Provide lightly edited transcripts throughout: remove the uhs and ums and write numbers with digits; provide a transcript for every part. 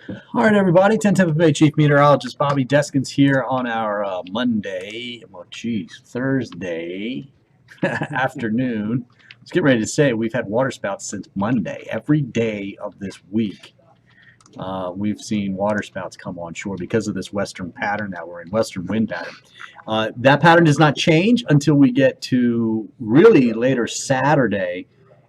All right, everybody. 10 Tampa Bay Chief Meteorologist Bobby Deskins here on our Thursday afternoon. Let's get ready to say we've had waterspouts since Monday. Every day of this week, we've seen waterspouts come on shore because of this western pattern that we're in, western wind pattern. That pattern does not change until we get to really later Saturday.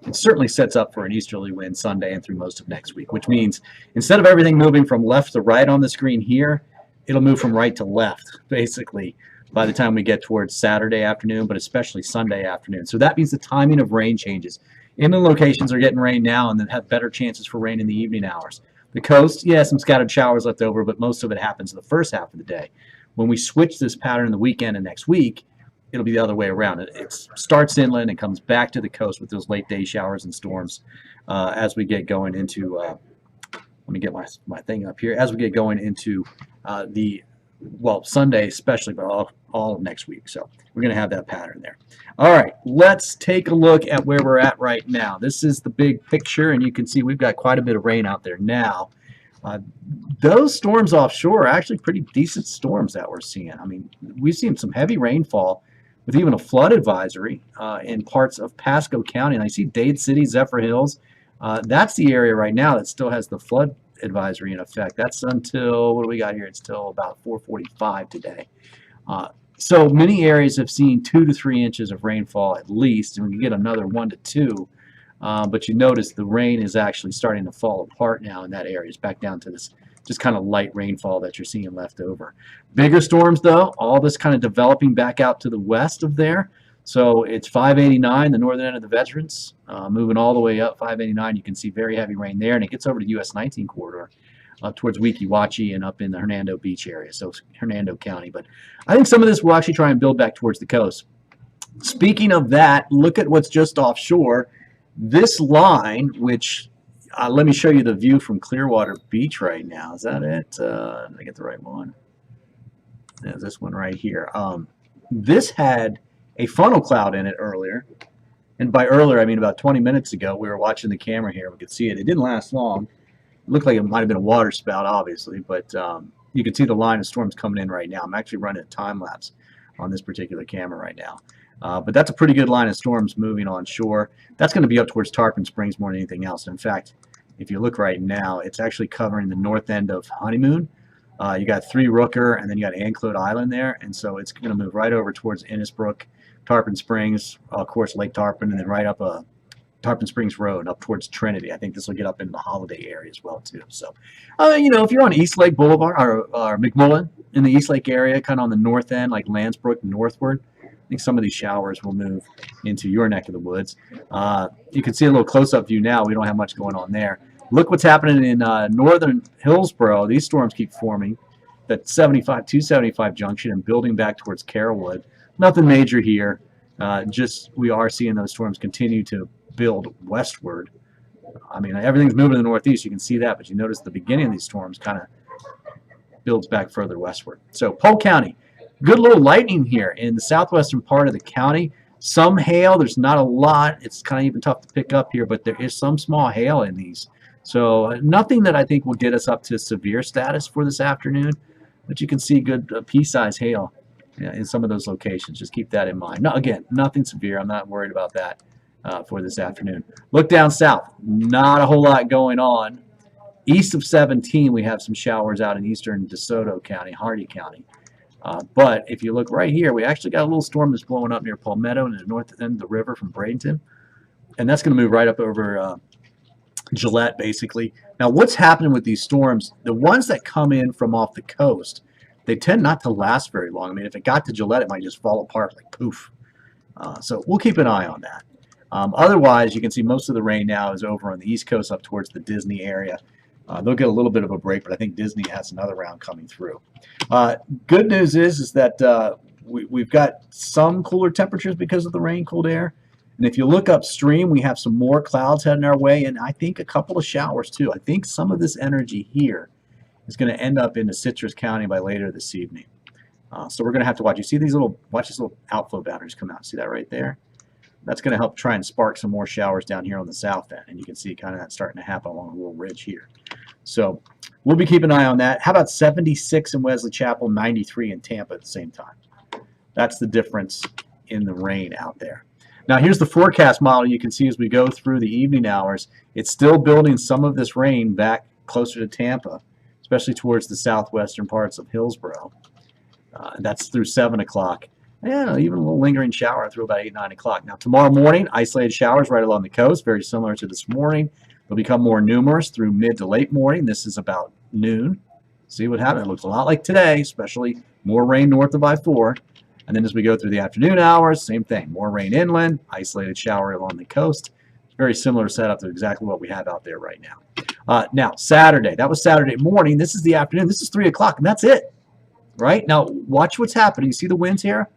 It certainly sets up for an easterly wind Sunday and through most of next week, which means instead of everything moving from left to right on the screen here, it'll move from right to left, basically, by the time we get towards Saturday afternoon, but especially Sunday afternoon. So that means the timing of rain changes. Inland locations are getting rain now and then have better chances for rain in the evening hours. The coast, yeah, some scattered showers left over, but most of it happens in the first half of the day. When we switch this pattern in the weekend and next week, it'll be the other way around. It starts inland and comes back to the coast with those late day showers and storms as we get going into, let me get my thing up here, as we get going into Sunday especially, but all of next week. So we're going to have that pattern there. All right, let's take a look at where we're at right now. This is the big picture, and you can see we've got quite a bit of rain out there now. Those storms offshore are actually pretty decent storms that we're seeing. I mean, we've seen some heavy rainfall with even a flood advisory in parts of Pasco County. And I see Dade City, Zephyr Hills. That's the area right now that still has the flood advisory in effect. That's until, what do we got here? It's till about 4:45 today. So many areas have seen 2 to 3 inches of rainfall at least, and we can get another 1 to 2. But you notice the rain is actually starting to fall apart now in that area. It's back down to this just kind of light rainfall that you're seeing left over. Bigger storms, though, all this kind of developing back out to the west of there. So it's 589, the northern end of the Veterans, moving all the way up 589. You can see very heavy rain there, and it gets over to US 19 corridor towards Weeki Wachee and up in the Hernando Beach area, so Hernando County. But I think some of this will actually try and build back towards the coast. Speaking of that, look at what's just offshore. This line, which let me show you the view from Clearwater Beach right now. Is that it? Did I get the right one? Yeah, this one right here. This had a funnel cloud in it earlier. And by earlier, I mean about 20 minutes ago. We were watching the camera here. We could see it. It didn't last long. It looked like it might have been a water spout, obviously. But you can see the line of storms coming in right now. I'm actually running a time lapse on this particular camera right now. But that's a pretty good line of storms moving on shore. That's going to be up towards Tarpon Springs more than anything else. In fact, if you look right now, it's actually covering the north end of Honeymoon. You got Three Rooker, and then you got Include Island there. And so it's going to move right over towards Innisbrook, Tarpon Springs, of course, Lake Tarpon, and then right up Tarpon Springs Road up towards Trinity. I think this will get up into the Holiday area as well, too. So, if you're on East Lake Boulevard or McMullen in the East Lake area, kind of on the north end, like Landsbrook northward, I think some of these showers will move into your neck of the woods. You can see a little close-up view now. We don't have much going on there. Look what's happening in northern Hillsborough. These storms keep forming. That 275 junction and building back towards Carrollwood. Nothing major here. Just we are seeing those storms continue to build westward. I mean, everything's moving in the northeast. You can see that, but you notice the beginning of these storms kind of builds back further westward. So Polk County. Good little lightning here in the southwestern part of the county. Some hail. There's not a lot. It's kind of even tough to pick up here, but there is some small hail in these. So nothing that I think will get us up to severe status for this afternoon, but you can see good pea-sized hail in some of those locations. Just keep that in mind. No, again, nothing severe. I'm not worried about that for this afternoon. Look down south. Not a whole lot going on. East of 17, we have some showers out in eastern DeSoto County, Hardy County. But if you look right here, we actually got a little storm that's blowing up near Palmetto and the north end of the river from Bradenton. And that's going to move right up over Gillette, basically. Now, what's happening with these storms, the ones that come in from off the coast, they tend not to last very long. I mean, if it got to Gillette, it might just fall apart like poof. So we'll keep an eye on that. Otherwise, you can see most of the rain now is over on the East Coast up towards the Disney area. They'll get a little bit of a break, but I think Disney has another round coming through. Good news is that we've got some cooler temperatures because of the rain, cold air. And if you look upstream, we have some more clouds heading our way, and I think a couple of showers too. I think some of this energy here is going to end up into Citrus County by later this evening. So we're going to have to watch. You see these watch these little outflow boundaries come out. See that right there? That's going to help try and spark some more showers down here on the south end. And you can see kind of that starting to happen along a little ridge here. So we'll be keeping an eye on that. How about 76 in Wesley Chapel, 93 in Tampa at the same time? That's the difference in the rain out there. Now here's the forecast model. You can see as we go through the evening hours, it's still building some of this rain back closer to Tampa, especially towards the southwestern parts of Hillsborough. That's through 7 o'clock. Yeah, even a little lingering shower through about 8, 9 o'clock. Now tomorrow morning, isolated showers right along the coast, very similar to this morning. They'll become more numerous through mid to late morning. This is about noon. See what happens. It looks a lot like today, especially more rain north of I-4. And then as we go through the afternoon hours, same thing. More rain inland, isolated shower along the coast. Very similar setup to exactly what we have out there right now. Now, Saturday. That was Saturday morning. This is the afternoon. This is 3 o'clock, and that's it. Right? Now, watch what's happening. You see the winds here?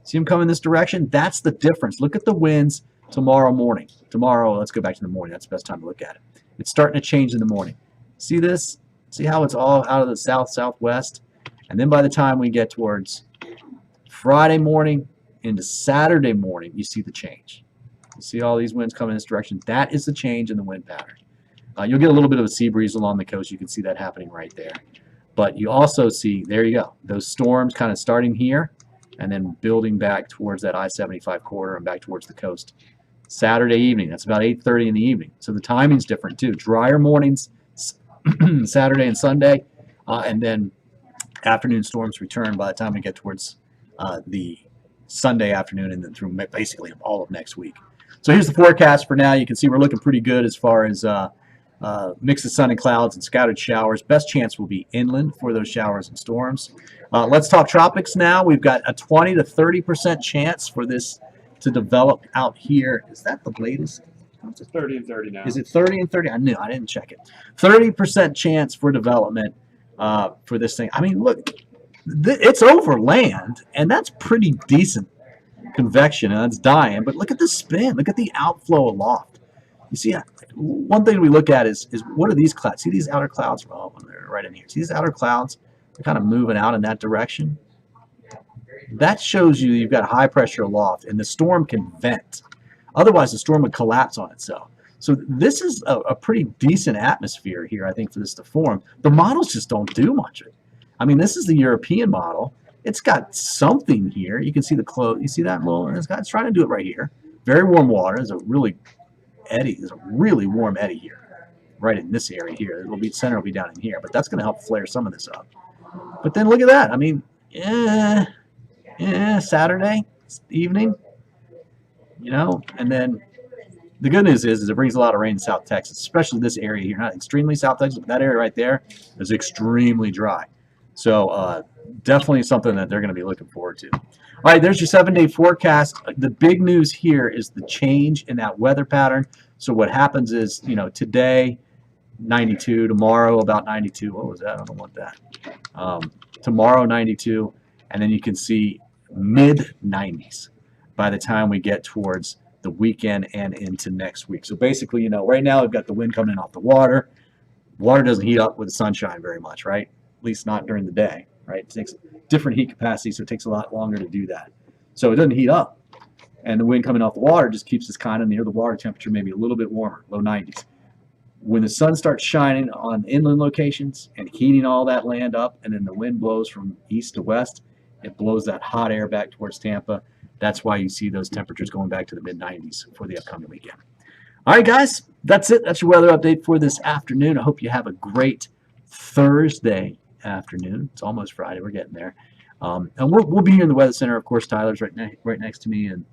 See them coming this direction? That's the difference. Look at the winds tomorrow morning. Tomorrow, let's go back to the morning. That's the best time to look at it. It's starting to change in the morning. See this? See how it's all out of the south-southwest? And then by the time we get towards Friday morning into Saturday morning, you see the change. You see all these winds coming in this direction. That is the change in the wind pattern. You'll get a little bit of a sea breeze along the coast. You can see that happening right there. But you also see, there you go, those storms kind of starting here and then building back towards that I-75 corridor and back towards the coast. Saturday evening, that's about 8:30 in the evening. So the timing's different too. Drier mornings Saturday and Sunday, and then afternoon storms return by the time we get towards the Sunday afternoon and then through basically all of next week. So here's the forecast for now. You can see we're looking pretty good as far as mix of sun and clouds and scattered showers. Best chance will be inland for those showers and storms. Let's talk tropics now. We've got a 20 to 30% chance for this to develop out here. Is that the latest? It's 30 and 30 now. Is it 30 and 30? I knew. I didn't check it. 30% chance for development for this thing. I mean, look, it's over land, and that's pretty decent convection, and that's dying. But look at the spin. Look at the outflow aloft. You see, one thing we look at is what are these clouds? See these outer clouds? Oh, they're right in here. See these outer clouds? They're kind of moving out in that direction. That shows you you've got high pressure aloft, and the storm can vent. Otherwise, the storm would collapse on itself. So this is a pretty decent atmosphere here, I think, for this to form. The models just don't do much of it. I mean, this is the European model. It's got something here. You can see the close. You see that little? It's trying to do it right here. Very warm water. There's a really eddy. There's a really warm eddy here, right in this area here. It'll be center will be down in here, but that's going to help flare some of this up. But then look at that. I mean, Saturday evening, you know, and then the good news is it brings a lot of rain in South Texas, especially this area here. Not extremely South Texas, but that area right there is extremely dry. So definitely something that they're going to be looking forward to. All right, there's your 7-day forecast. The big news here is the change in that weather pattern. So what happens is, you know, today 92, tomorrow about 92. What was that? I don't want that. Tomorrow 92, and then you can see mid-90s by the time we get towards the weekend and into next week. So basically, you know, right now we've got the wind coming in off the water. Water doesn't heat up with the sunshine very much, right? At least not during the day, right? It takes different heat capacity, so it takes a lot longer to do that. So it doesn't heat up. And the wind coming off the water just keeps us kind of near the water temperature, maybe a little bit warmer, low 90s. When the sun starts shining on inland locations and heating all that land up, and then the wind blows from east to west, it blows that hot air back towards Tampa. That's why you see those temperatures going back to the mid-90s for the upcoming weekend. All right, guys, that's it. That's your weather update for this afternoon. I hope you have a great Thursday afternoon. It's almost Friday. We're getting there. And we'll be here in the Weather Center. Of course, Tyler's right next to me. And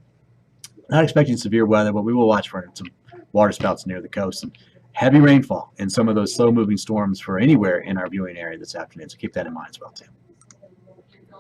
not expecting severe weather, but we will watch for some waterspouts near the coast and heavy rainfall and some of those slow-moving storms for anywhere in our viewing area this afternoon. So keep that in mind as well, too.